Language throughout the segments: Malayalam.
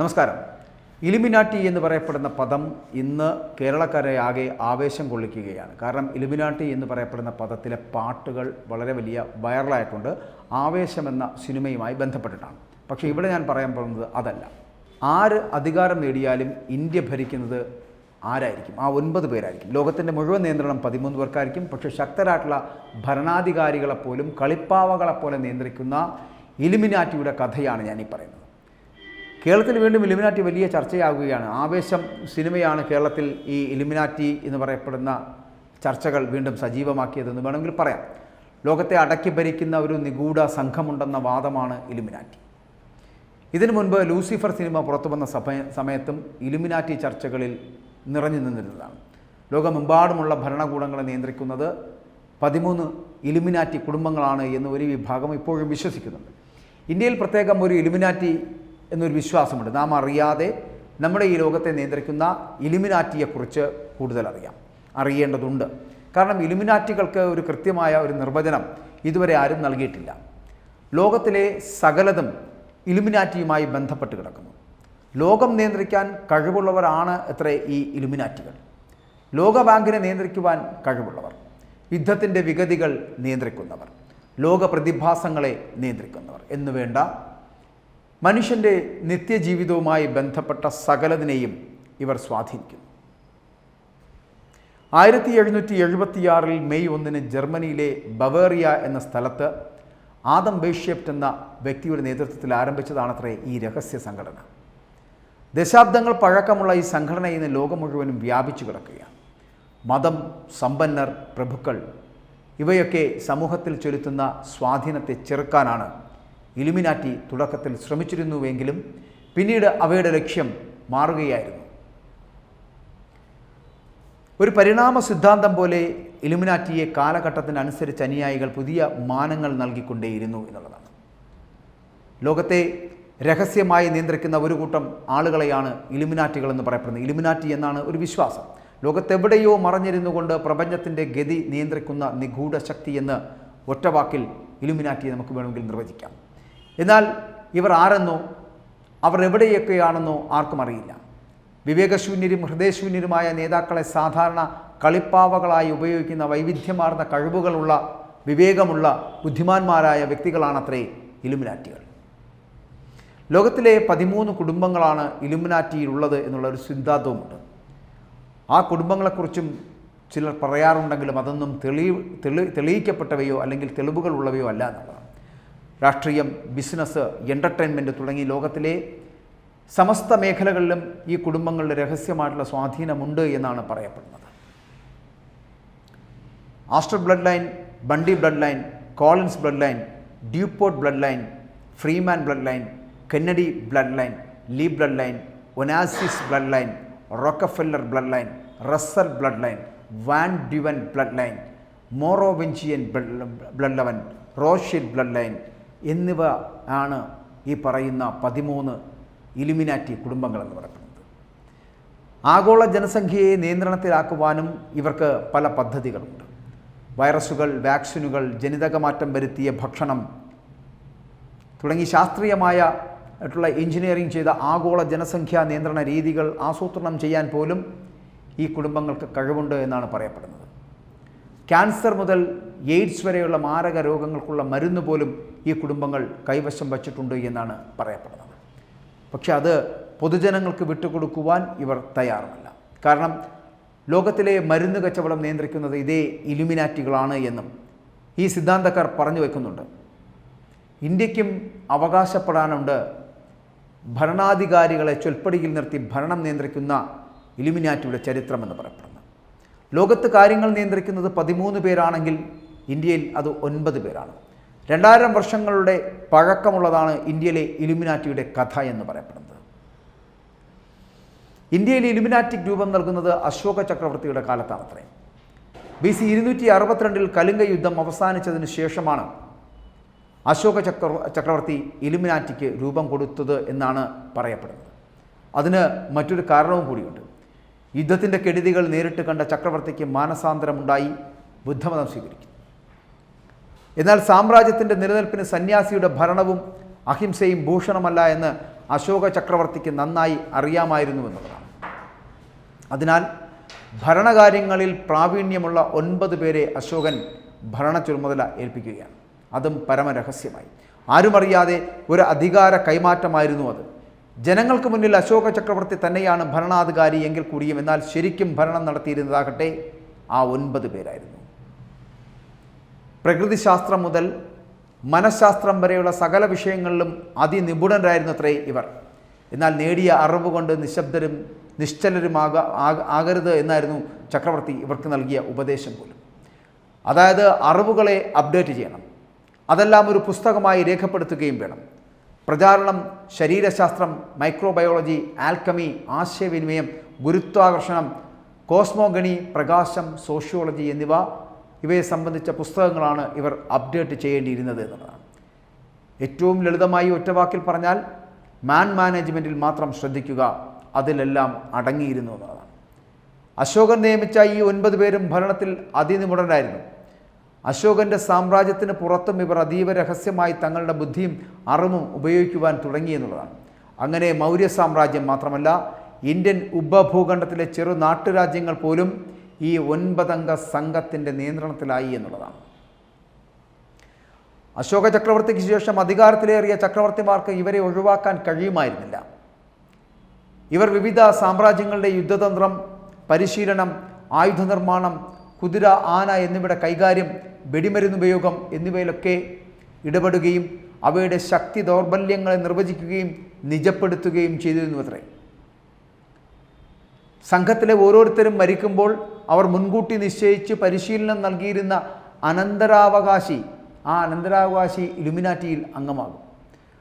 നമസ്കാരം. ഇലുമിനാറ്റി എന്ന് പറയപ്പെടുന്ന പദം ഇന്ന് കേരളക്കരെ ആകെ ആവേശം കൊള്ളിക്കുകയാണ്. കാരണം ഇലുമിനാറ്റി എന്ന് പറയപ്പെടുന്ന പദത്തിലെ പാട്ടുകൾ വളരെ വലിയ വൈറലായിട്ടുണ്ട്, ആവേശം എന്ന സിനിമയുമായി ബന്ധപ്പെട്ടിട്ടാണ്. പക്ഷേ ഇവിടെ ഞാൻ പറയാൻ പോകുന്നത് അതല്ല. ആര് അധികാരം നേടിയാലും ഇന്ത്യ ഭരിക്കുന്നത് ആരായിരിക്കും? ആ 9 പേരായിരിക്കും. ലോകത്തിൻ്റെ മുഴുവൻ നിയന്ത്രണം 13 പേർക്കായിരിക്കും. പക്ഷേ ശക്തരായിട്ടുള്ള ഭരണാധികാരികളെപ്പോലും കളിപ്പാവകളെപ്പോലെ നിയന്ത്രിക്കുന്ന ഇലുമിനാറ്റിയുടെ കഥയാണ് ഞാനീ പറയുന്നത്. കേരളത്തിൽ വീണ്ടും ഇലുമിനാറ്റി വലിയ ചർച്ചയാകുകയാണ്. ആവേശം സിനിമയാണ് കേരളത്തിൽ ഈ ഇലുമിനാറ്റി എന്ന് പറയപ്പെടുന്ന ചർച്ചകൾ വീണ്ടും സജീവമാക്കിയതെന്ന് വേണമെങ്കിൽ പറയാം. ലോകത്തെ അടക്കി ഭരിക്കുന്ന ഒരു നിഗൂഢ സംഘമുണ്ടെന്ന വാദമാണ് ഇലുമിനാറ്റി. ഇതിനു മുൻപ് ലൂസിഫർ സിനിമ പുറത്തു വന്ന സമയത്തും ഇലുമിനാറ്റി ചർച്ചകളിൽ നിറഞ്ഞു നിന്നിരുന്നതാണ്. ലോകമെമ്പാടുമുള്ള ഭരണകൂടങ്ങളെ നിയന്ത്രിക്കുന്നത് 13 ഇലുമിനാറ്റി കുടുംബങ്ങളാണ് എന്ന് ഒരു വിഭാഗം ഇപ്പോഴും വിശ്വസിക്കുന്നുണ്ട്. ഇന്ത്യയിൽ പ്രത്യേകം ഒരു ഇലുമിനാറ്റി എന്നൊരു വിശ്വാസമുണ്ട്. നാം അറിയാതെ നമ്മുടെ ഈ ലോകത്തെ നിയന്ത്രിക്കുന്ന ഇലുമിനാറ്റിയെക്കുറിച്ച് കൂടുതൽ അറിയേണ്ടതുണ്ട്. കാരണം ഇലുമിനാറ്റികൾക്ക് ഒരു കൃത്യമായ ഒരു നിർവചനം ഇതുവരെ ആരും നൽകിയിട്ടില്ല. ലോകത്തിലെ സകലതും ഇലുമിനാറ്റിയുമായി ബന്ധപ്പെട്ട് കിടക്കുന്നു. ലോകം നിയന്ത്രിക്കാൻ കഴിവുള്ളവരാണ് ഈ ഇലുമിനാറ്റികൾ. ലോകബാങ്കിനെ നിയന്ത്രിക്കുവാൻ കഴിവുള്ളവർ, യുദ്ധത്തിൻ്റെ വിഗതികൾ നിയന്ത്രിക്കുന്നവർ, ലോക പ്രതിഭാസങ്ങളെ നിയന്ത്രിക്കുന്നവർ എന്നുവേണ്ട മനുഷ്യൻ്റെ നിത്യജീവിതവുമായി ബന്ധപ്പെട്ട സകലതിനെയും ഇവർ സ്വാധീനിക്കുന്നു. 1776 മെയ് 1 ജർമ്മനിയിലെ ബവേറിയ എന്ന സ്ഥലത്ത് ആദം ബേഷ്യപ്റ്റ് എന്ന വ്യക്തിയുടെ നേതൃത്വത്തിൽ ആരംഭിച്ചതാണത്രേ ഈ രഹസ്യ സംഘടന. ദശാബ്ദങ്ങൾ പഴക്കമുള്ള ഈ സംഘടന ഇന്ന് ലോകം മുഴുവനും വ്യാപിച്ചു കിടക്കുകയാണ്. മതം, സമ്പന്നർ, പ്രഭുക്കൾ ഇവയൊക്കെ സമൂഹത്തിൽ ചെലുത്തുന്ന സ്വാധീനത്തെ ചെറുക്കാനാണ് ഇലുമിനാറ്റി തുടക്കത്തിൽ ശ്രമിച്ചിരുന്നുവെങ്കിലും പിന്നീട് അവയുടെ ലക്ഷ്യം മാറുകയായിരുന്നു. ഒരു പരിണാമ സിദ്ധാന്തം പോലെ ഇലുമിനാറ്റിയെ കാലഘട്ടത്തിനനുസരിച്ച് അനുയായികൾ പുതിയ മാനങ്ങൾ നൽകിക്കൊണ്ടേയിരുന്നു എന്നുള്ളതാണ്. ലോകത്തെ രഹസ്യമായി നിയന്ത്രിക്കുന്ന ഒരു കൂട്ടം ആളുകളെയാണ് ഇലുമിനാറ്റികൾ എന്ന് പറയപ്പെടുന്നത്. ഇലുമിനാറ്റി എന്നാണ് ഒരു വിശ്വാസം. ലോകത്തെവിടെയോ മറഞ്ഞിരുന്നു കൊണ്ട് പ്രപഞ്ചത്തിൻ്റെ ഗതി നിയന്ത്രിക്കുന്ന നിഗൂഢ ശക്തി എന്ന് ഒറ്റവാക്കിൽ ഇലുമിനാറ്റിയെ നമുക്ക് വേണമെങ്കിൽ നിർവചിക്കാം. എന്നാൽ ഇവർ ആരെന്നോ അവർ എവിടെയൊക്കെയാണെന്നോ ആർക്കും അറിയില്ല. വിവേകശൂന്യരും ഹൃദയശൂന്യരുമായ നേതാക്കളെ സാധാരണ കളിപ്പാവകളായി ഉപയോഗിക്കുന്ന വൈവിധ്യമാർന്ന കഴിവുകളുള്ള, വിവേകമുള്ള, ബുദ്ധിമാന്മാരായ വ്യക്തികളാണത്രേ ഇലുമിനാറ്റികൾ. ലോകത്തിലെ 13 കുടുംബങ്ങളാണ് ഇലുമിനാറ്റിയിലുള്ളത് എന്നുള്ളൊരു സിദ്ധാന്തവുമുണ്ട്. ആ കുടുംബങ്ങളെക്കുറിച്ചും ചിലർ പറയാറുണ്ടെങ്കിലും അതൊന്നും തെളിയിക്കപ്പെട്ടവയോ അല്ലെങ്കിൽ തെളിവുകളുള്ളവയോ അല്ല എന്നുള്ളതാണ്. രാഷ്ട്രീയം, ബിസിനസ്, എൻ്റർടൈൻമെൻറ്റ് തുടങ്ങി ലോകത്തിലെ സമസ്ത മേഖലകളിലും ഈ കുടുംബങ്ങളുടെ രഹസ്യമായിട്ടുള്ള സ്വാധീനമുണ്ട് എന്നാണ് പറയപ്പെടുന്നത്. Astor bloodline, Bundy bloodline, Collins bloodline, DuPont bloodline, Freeman bloodline, Kennedy bloodline, Li bloodline, Onassis bloodline, Rockefeller bloodline, Russell bloodline, Van Duyn bloodline, Merovingian bloodline, Rothschild bloodline എന്നിവ ആണ് ഈ പറയുന്ന 13 ഇലുമിനാറ്റി കുടുംബങ്ങളെന്ന് പറയുന്നത്. ആഗോള ജനസംഖ്യയെ നിയന്ത്രണത്തിലാക്കുവാനും ഇവർക്ക് പല പദ്ധതികളുണ്ട്. വൈറസുകൾ, വാക്സിനുകൾ, ജനിതകമാറ്റം വരുത്തിയ ഭക്ഷണം തുടങ്ങി ശാസ്ത്രീയമായിട്ടുള്ള എഞ്ചിനീയറിംഗ് ചെയ്ത ആഗോള ജനസംഖ്യാ നിയന്ത്രണ രീതികൾ ആസൂത്രണം ചെയ്യാൻ പോലും ഈ കുടുംബങ്ങൾക്ക് കഴിവുണ്ട് എന്നാണ് പറയപ്പെടുന്നത്. ക്യാൻസർ മുതൽ എയ്ഡ്സ് വരെയുള്ള മാരക രോഗങ്ങൾക്കുള്ള മരുന്ന് പോലും ഈ കുടുംബങ്ങൾ കൈവശം വച്ചിട്ടുണ്ട് എന്നാണ് പറയപ്പെടുന്നത്. പക്ഷെ അത് പൊതുജനങ്ങൾക്ക് വിട്ടുകൊടുക്കുവാൻ ഇവർ തയ്യാറുമല്ല. കാരണം ലോകത്തിലെ മരുന്ന് കച്ചവടം നിയന്ത്രിക്കുന്നത് ഇതേ ഇലുമിനാറ്റികളാണ് എന്നും ഈ സിദ്ധാന്തക്കാർ പറഞ്ഞു വയ്ക്കുന്നുണ്ട്. ഇന്ത്യക്കും അവകാശപ്പെടാനുണ്ട് ഭരണാധികാരികളെ ചൊൽപ്പടിയിൽ നിർത്തി ഭരണം നിയന്ത്രിക്കുന്ന ഇലുമിനാറ്റിയുടെ ചരിത്രമെന്ന് പറയപ്പെടുന്നത്. ലോകത്ത് കാര്യങ്ങൾ നിയന്ത്രിക്കുന്നത് 13 പേരാണെങ്കിൽ ഇന്ത്യയിൽ അത് 9 പേരാണ്. 2000 വർഷങ്ങളുടെ പഴക്കമുള്ളതാണ് ഇന്ത്യയിലെ ഇലുമിനാറ്റിയുടെ കഥ എന്ന് പറയപ്പെടുന്നത്. ഇന്ത്യയിൽ ഇലുമിനാറ്റിക് രൂപം നൽകുന്നത് അശോക ചക്രവർത്തിയുടെ കാലത്താണത്രേ. BC 262 കലിംഗ യുദ്ധം അവസാനിച്ചതിന് ശേഷമാണ് അശോക ചക്രവർത്തി ഇലുമിനാറ്റിക്ക് രൂപം കൊടുത്തത് എന്നാണ് പറയപ്പെടുന്നത്. അതിന് മറ്റൊരു കാരണവും കൂടിയുണ്ട്. യുദ്ധത്തിൻ്റെ കെടുതികൾ നേരിട്ട് കണ്ട ചക്രവർത്തിക്ക് മാനസാന്തരമുണ്ടായി ബുദ്ധമതം സ്വീകരിക്കും. എന്നാൽ സാമ്രാജ്യത്തിൻ്റെ നിലനിൽപ്പിന് സന്യാസിയുടെ ഭരണവും അഹിംസയും ഭൂഷണമല്ല എന്ന് അശോക ചക്രവർത്തിക്ക് നന്നായി അറിയാമായിരുന്നു എന്നുള്ളതാണ്. അതിനാൽ ഭരണകാര്യങ്ങളിൽ പ്രാവീണ്യമുള്ള 9 പേരെ അശോകൻ ഭരണ ചുമതല ഏൽപ്പിക്കുകയാണ്. അതും പരമരഹസ്യമായി, ആരുമറിയാതെ ഒരു അധികാര കൈമാറ്റമായിരുന്നു അത്. ജനങ്ങൾക്ക് മുന്നിൽ അശോക ചക്രവർത്തി തന്നെയാണ് ഭരണാധികാരി എങ്കിൽ കൂടിയും എന്നാൽ ശരിക്കും ഭരണം നടത്തിയിരുന്നതാകട്ടെ ആ 9 പേരായിരുന്നു. പ്രകൃതിശാസ്ത്രം മുതൽ മനഃശാസ്ത്രം വരെയുള്ള സകല വിഷയങ്ങളിലും അതിനിപുണരായിരുന്നു അത്രേ ഇവർ. എന്നാൽ നേടിയ അറിവ് കൊണ്ട് നിശബ്ദരും നിശ്ചലരുമാകരുത് എന്നായിരുന്നു ചക്രവർത്തി ഇവർക്ക് നൽകിയ ഉപദേശം പോലും. അതായത് അറിവുകളെ അപ്ഡേറ്റ് ചെയ്യണം, അതെല്ലാം ഒരു പുസ്തകമായി രേഖപ്പെടുത്തുകയും വേണം. പ്രചാരണം, ശരീരശാസ്ത്രം, മൈക്രോബയോളജി, ആൽക്കമി, ആശയവിനിമയം, ഗുരുത്വാകർഷണം, കോസ്മോഗണി, പ്രകാശം, സോഷ്യോളജി ഇവയെ സംബന്ധിച്ച പുസ്തകങ്ങളാണ് ഇവർ അപ്ഡേറ്റ് ചെയ്യേണ്ടിയിരുന്നത് എന്നുള്ളതാണ്. ഏറ്റവും ലളിതമായി ഒറ്റവാക്കിൽ പറഞ്ഞാൽ മാനേജ്മെൻറ്റിൽ മാത്രം ശ്രദ്ധിക്കുക, അതിലെല്ലാം അടങ്ങിയിരുന്നു എന്നതാണ്. അശോകൻ നിയമിച്ച ഈ 9 പേരും ഭരണത്തിൽ അതിനിപുണരായിരുന്നു. അശോകൻ്റെ സാമ്രാജ്യത്തിന് പുറത്തും ഇവർ അതീവ രഹസ്യമായി തങ്ങളുടെ ബുദ്ധിയും അറിവും ഉപയോഗിക്കുവാൻ തുടങ്ങിയെന്നുള്ളതാണ്. അങ്ങനെ മൗര്യ സാമ്രാജ്യം മാത്രമല്ല, ഇന്ത്യൻ ഉപഭൂഖണ്ഡത്തിലെ ചെറു നാട്ടുരാജ്യങ്ങൾ പോലും ഈ 9 അംഗ സംഘത്തിൻ്റെ നിയന്ത്രണത്തിലായി എന്നുള്ളതാണ്. അശോക ചക്രവർത്തിക്ക് ശേഷം അധികാരത്തിലേറിയ ചക്രവർത്തിമാർക്ക് ഇവരെ ഒഴിവാക്കാൻ കഴിയുമായിരുന്നില്ല. ഇവർ വിവിധ സാമ്രാജ്യങ്ങളുടെ യുദ്ധതന്ത്രം, പരിശീലനം, ആയുധ നിർമ്മാണം, കുതിര, ആന എന്നിവയുടെ കൈകാര്യം, വെടിമരുന്നുപയോഗം എന്നിവയിലൊക്കെ ഇടപെടുകയും അവയുടെ ശക്തി ദൗർബല്യങ്ങളെ നിർവചിക്കുകയും നിജപ്പെടുത്തുകയും ചെയ്തിരുന്നുവത്രേ. സംഘത്തിലെ ഓരോരുത്തരും മരിക്കുമ്പോൾ അവർ മുൻകൂട്ടി നിശ്ചയിച്ച് പരിശീലനം നൽകിയിരുന്ന അനന്തരാവകാശി ഇലുമിനാറ്റിയിൽ അംഗമാകും.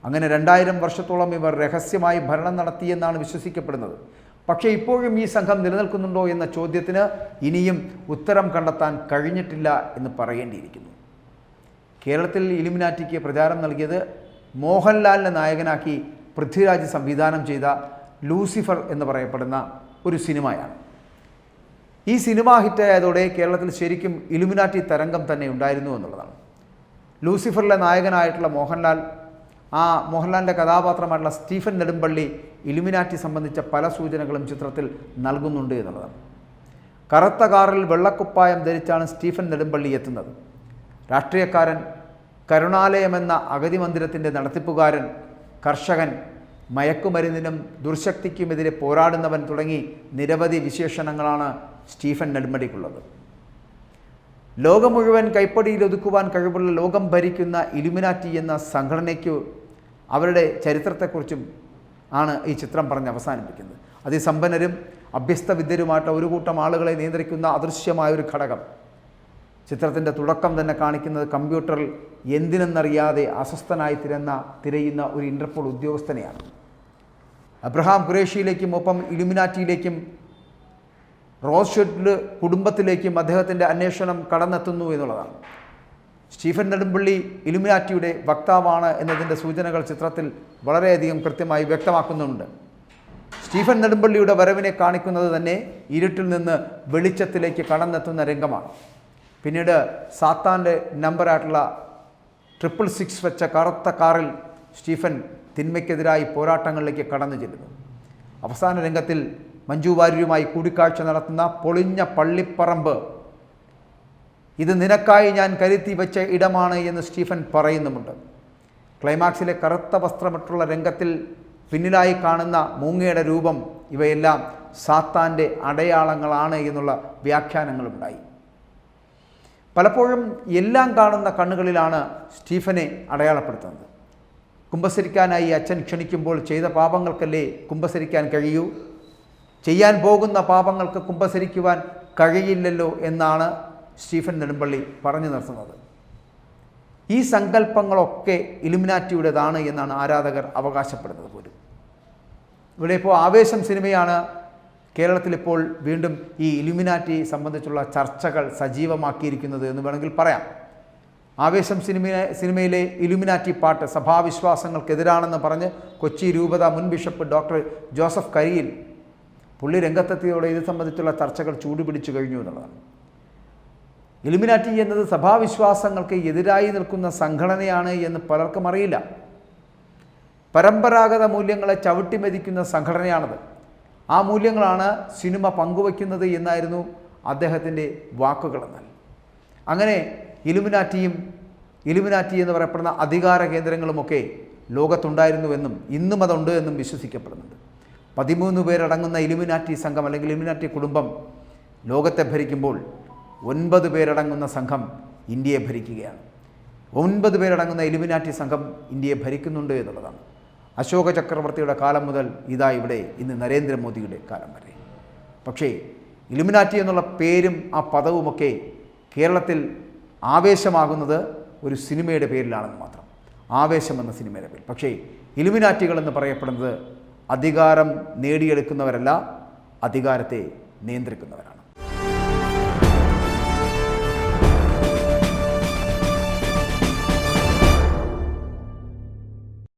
അങ്ങനെ 2000 വർഷത്തോളം ഇവർ രഹസ്യമായി ഭരണം നടത്തിയെന്നാണ് വിശ്വസിക്കപ്പെടുന്നത്. പക്ഷേ ഇപ്പോഴും ഈ സംഘം നിലനിൽക്കുന്നുണ്ടോ എന്ന ചോദ്യത്തിന് ഇനിയും ഉത്തരം കണ്ടെത്താൻ കഴിഞ്ഞിട്ടില്ല എന്ന് പറയേണ്ടിയിരിക്കുന്നു. കേരളത്തിൽ ഇലുമിനാറ്റിക്ക് പ്രചാരം നൽകിയത് മോഹൻലാലിനെ നായകനാക്കി പൃഥ്വിരാജ് സംവിധാനം ചെയ്ത ലൂസിഫർ എന്ന് പറയപ്പെടുന്ന ഒരു സിനിമയാണ്. ഈ സിനിമ ഹിറ്റായതോടെ കേരളത്തിൽ ശരിക്കും ഇലുമിനാറ്റി തരംഗം തന്നെ ഉണ്ടായിരുന്നു എന്നുള്ളതാണ്. ലൂസിഫറിലെ നായകനായിട്ടുള്ള മോഹൻലാലിൻ്റെ കഥാപാത്രമായിട്ടുള്ള സ്റ്റീഫൻ നെടുമ്പള്ളി ഇലുമിനാറ്റി സംബന്ധിച്ച പല സൂചനകളും ചിത്രത്തിൽ നൽകുന്നുണ്ട് എന്നുള്ളതാണ്. കറുത്ത കാറിൽ വെള്ളക്കുപ്പായം ധരിച്ചാണ് സ്റ്റീഫൻ നെടുമ്പള്ളി എത്തുന്നത്. രാഷ്ട്രീയക്കാരൻ, കരുണാലയമെന്ന അഗതി മന്ദിരത്തിൻ്റെ നടത്തിപ്പുകാരൻ, കർഷകൻ, മയക്കുമരുന്നിനും ദുർശക്തിക്കുമെതിരെ പോരാടുന്നവൻ തുടങ്ങി നിരവധി വിശേഷണങ്ങളാണ് സ്റ്റീഫൻ നെടുമ്പള്ളിക്കുള്ളത്. ലോകം മുഴുവൻ കൈപ്പടിയിൽ ഒതുക്കുവാൻ കഴിവുള്ള ലോകം ഭരിക്കുന്ന ഇലുമിനാറ്റി എന്ന സംഘടനയ്ക്ക് അവരുടെ ചരിത്രത്തെക്കുറിച്ചും ആണ് ഈ ചിത്രം പറഞ്ഞ് അവസാനിപ്പിക്കുന്നത്. അതിസമ്പന്നരും അഭ്യസ്തവിദ്യരുമായിട്ട് ഒരു കൂട്ടം ആളുകളെ നിയന്ത്രിക്കുന്ന അദൃശ്യമായൊരു ഘടകം. ചിത്രത്തിൻ്റെ തുടക്കം തന്നെ കാണിക്കുന്നത് കമ്പ്യൂട്ടറിൽ എന്തിനെന്നറിയാതെ അസ്വസ്ഥനായി തിരയുന്ന ഒരു ഇൻ്റർപോൾ ഉദ്യോഗസ്ഥനെയാണ്. അബ്രഹാം ഖുറേഷിയിലേക്കും ഒപ്പം ഇലുമിനാറ്റിയിലേക്കും റോസ്ഷെഡ് കുടുംബത്തിലേക്കും അദ്ദേഹത്തിൻ്റെ അന്വേഷണം കടന്നെത്തുന്നു എന്നുള്ളതാണ്. സ്റ്റീഫൻ നെടുമ്പള്ളി ഇലുമിനാറ്റിയുടെ വക്താവാണ് എന്നതിൻ്റെ സൂചനകൾ ചിത്രത്തിൽ വളരെയധികം കൃത്യമായി വ്യക്തമാക്കുന്നുണ്ട്. സ്റ്റീഫൻ നെടുമ്പള്ളിയുടെ വരവിനെ കാണിക്കുന്നത് തന്നെ ഇരുട്ടിൽ നിന്ന് വെളിച്ചത്തിലേക്ക് കടന്നെത്തുന്ന രംഗമാണ്. പിന്നീട് സാത്താൻ്റെ നമ്പറായിട്ടുള്ള 666 വെച്ച കറുത്ത കാറിൽ സ്റ്റീഫൻ തിന്മയ്ക്കെതിരായി പോരാട്ടങ്ങളിലേക്ക് കടന്നു ചെല്ലുന്നു. അവസാന രംഗത്തിൽ മഞ്ജു വാര്യരുമായി കൂടിക്കാഴ്ച നടത്തുന്ന പൊളിഞ്ഞ പള്ളിപ്പറമ്പ് ഇത് നിനക്കായി ഞാൻ കരുത്തി വെച്ച ഇടമാണ് എന്ന് സ്റ്റീഫൻ പറയുന്നുമുണ്ട്. ക്ലൈമാക്സിലെ കറുത്ത വസ്ത്രമിട്ടുള്ള രംഗത്തിൽ പിന്നിലായി കാണുന്ന മൂങ്ങയുടെ രൂപം ഇവയെല്ലാം സാത്താൻ്റെ അടയാളങ്ങളാണ് എന്നുള്ള വ്യാഖ്യാനങ്ങളുണ്ടായി. പലപ്പോഴും എല്ലാം കാണുന്ന കണ്ണുകളിലാണ് സ്റ്റീഫനെ അടയാളപ്പെടുത്തുന്നത്. കുമ്പസരിക്കാനായി അച്ഛൻ ക്ഷണിക്കുമ്പോൾ ചെയ്ത പാപങ്ങൾക്കല്ലേ കുമ്പസരിക്കാൻ കഴിയൂ, ചെയ്യാൻ പോകുന്ന പാപങ്ങൾക്ക് കുമ്പസരിക്കുവാൻ കഴിയില്ലല്ലോ എന്നാണ് സ്റ്റീഫൻ നെടുമ്പള്ളി പറഞ്ഞു നിർത്തുന്നത്. ഈ സങ്കല്പങ്ങളൊക്കെ ഇലുമിനാറ്റിയുടേതാണ് എന്നാണ് ആരാധകർ അവകാശപ്പെടുന്നത് പോലും. ഇവിടെ ഇപ്പോൾ ആവേശം സിനിമയാണ് കേരളത്തിലിപ്പോൾ വീണ്ടും ഈ ഇലുമിനാറ്റി സംബന്ധിച്ചുള്ള ചർച്ചകൾ സജീവമാക്കിയിരിക്കുന്നത് എന്ന് വേണമെങ്കിൽ പറയാം. ആവേശം സിനിമയിലെ ഇലുമിനാറ്റി പാട്ട് സഭാവിശ്വാസങ്ങൾക്കെതിരാണെന്ന് പറഞ്ഞ് കൊച്ചി രൂപത മുൻ ബിഷപ്പ് ഡോക്ടർ ജോസഫ് കരിയിൽ പുള്ളി രംഗത്തെത്തിയോടെ ഇത് സംബന്ധിച്ചുള്ള ചർച്ചകൾ ചൂടുപിടിച്ചു കഴിഞ്ഞു എന്നുള്ളതാണ്. ഇലുമിനാറ്റി എന്നത് സഭാവിശ്വാസങ്ങൾക്ക് എതിരായി നിൽക്കുന്ന സംഘടനയാണ് എന്ന് പലർക്കും അറിയില്ല. പരമ്പരാഗത മൂല്യങ്ങളെ ചവിട്ടിമെതിക്കുന്ന സംഘടനയാണത്. ആ മൂല്യങ്ങളാണ് സിനിമ പങ്കുവയ്ക്കുന്നത് എന്നായിരുന്നു അദ്ദേഹത്തിൻ്റെ വാക്കുകളെന്നാൽ. അങ്ങനെ ഇലുമിനാറ്റി എന്ന് പറയപ്പെടുന്ന അധികാര കേന്ദ്രങ്ങളുമൊക്കെ ലോകത്തുണ്ടായിരുന്നുവെന്നും ഇന്നും അതുണ്ട് എന്നും വിശ്വസിക്കപ്പെടുന്നുണ്ട്. 13 പേരടങ്ങുന്ന ഇലുമിനാറ്റി സംഘം അല്ലെങ്കിൽ ഇലുമിനാറ്റി കുടുംബം ലോകത്തെ ഭരിക്കുമ്പോൾ 9 പേരടങ്ങുന്ന സംഘം ഇന്ത്യയെ ഭരിക്കുകയാണ്. 9 പേരടങ്ങുന്ന ഇലുമിനാറ്റി സംഘം ഇന്ത്യയെ ഭരിക്കുന്നുണ്ട് എന്നുള്ളതാണ്. അശോക ചക്രവർത്തിയുടെ കാലം മുതൽ ഇതാ ഇവിടെ ഇന്ന് നരേന്ദ്രമോദിയുടെ കാലം വരെ. പക്ഷേ ഇലുമിനാറ്റി എന്നുള്ള പേരും ആ പദവുമൊക്കെ കേരളത്തിൽ ആവേശമാകുന്നത് ഒരു സിനിമയുടെ പേരിലാണെന്ന് മാത്രം. ആവേശം എന്ന സിനിമയുടെ പേരിൽ. പക്ഷേ ഇലുമിനാറ്റികൾ എന്ന് പറയപ്പെടുന്നത് അധികാരം നേടിയെടുക്കുന്നവരല്ല, അധികാരത്തെ നിയന്ത്രിക്കുന്നവരാണ്.